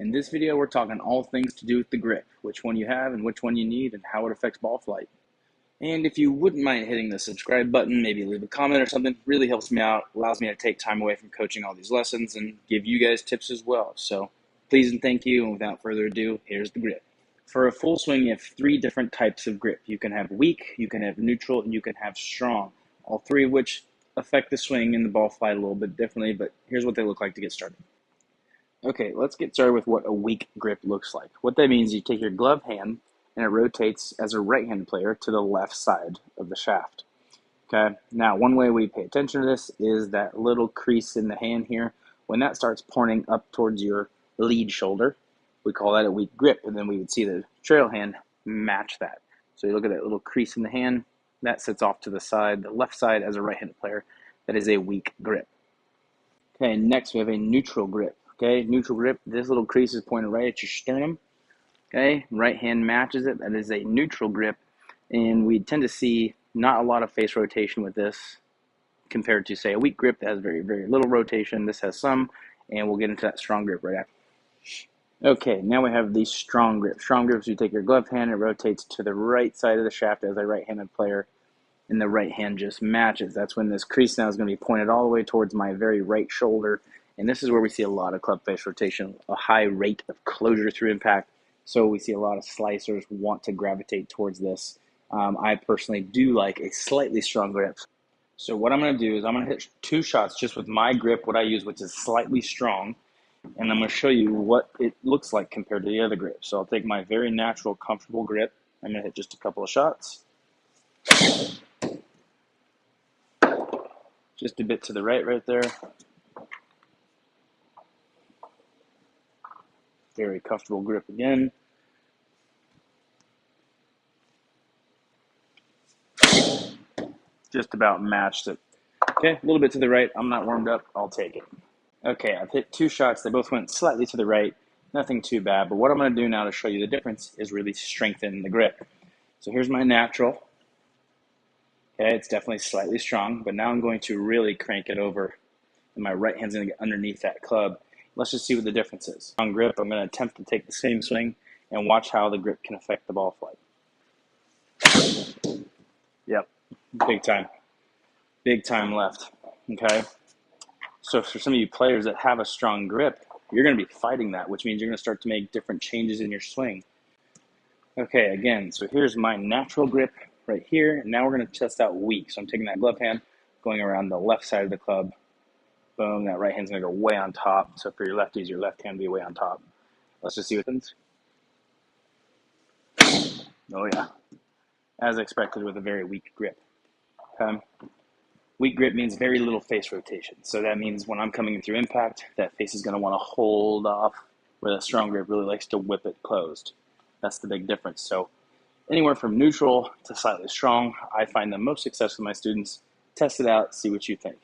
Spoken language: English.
In this video, we're talking all things to do with the grip, which one you have and which one you need and how it affects ball flight. And if you wouldn't mind hitting the subscribe button, maybe leave a comment or something, really helps me out, allows me to take time away from coaching all these lessons and give you guys tips as well. So please and thank you, and without further ado, here's the grip. For a full swing, you have three different types of grip. You can have weak, you can have neutral, and you can have strong, all three of which affect the swing and the ball flight a little bit differently, but here's what they look like to get started. Okay, let's get started with what a weak grip looks like. What that means is you take your glove hand and it rotates as a right-handed player to the left side of the shaft. Okay, now one way we pay attention to this is that little crease in the hand here. When that starts pointing up towards your lead shoulder, we call that a weak grip, and then we would see the trail hand match that. So you look at that little crease in the hand, that sits off to the side, the left side as a right-handed player. That is a weak grip. Okay, next we have a neutral grip. Okay, neutral grip, this little crease is pointed right at your sternum. Okay, right hand matches it. That is a neutral grip. And we tend to see not a lot of face rotation with this compared to, say, a weak grip that has very, very little rotation. This has some, and we'll get into that strong grip right after. Okay, now we have the strong grip. Strong grips, you take your glove hand, it rotates to the right side of the shaft as a right-handed player, and the right hand just matches. That's when this crease now is going to be pointed all the way towards my very right shoulder. And this is where we see a lot of club face rotation, a high rate of closure through impact. So we see a lot of slicers want to gravitate towards this. I personally do like a slightly strong grip. So what I'm going to do is I'm going to hit two shots just with my grip, what I use, which is slightly strong. And I'm going to show you what it looks like compared to the other grip. So I'll take my very natural, comfortable grip. I'm going to hit just a couple of shots. Just a bit to the right there. Very comfortable grip again. Just about matched it. Okay, a little bit to the right. I'm not warmed up. I'll take it. Okay, I've hit two shots. They both went slightly to the right. Nothing too bad. But what I'm going to do now to show you the difference is really strengthen the grip. So here's my natural. Okay, it's definitely slightly strong, but now I'm going to really crank it over, and my right hand's going to get underneath that club. Let's just see what the difference is. Strong grip, I'm going to attempt to take the same swing and watch how the grip can affect the ball flight. Yep, big time. Big time left, okay? So for some of you players that have a strong grip, you're going to be fighting that, which means you're going to start to make different changes in your swing. Okay, again, so here's my natural grip right here, and now we're going to test out weak. So I'm taking that glove hand, going around the left side of the club. Boom, that right hand's going to go way on top. So for your lefties, your left hand will be way on top. Let's just see what happens. Oh yeah, as expected with a very weak grip. Weak grip means very little face rotation. So that means when I'm coming through impact, that face is going to want to hold off, where that strong grip really likes to whip it closed. That's the big difference. So anywhere from neutral to slightly strong, I find the most success with my students. Test it out, see what you think.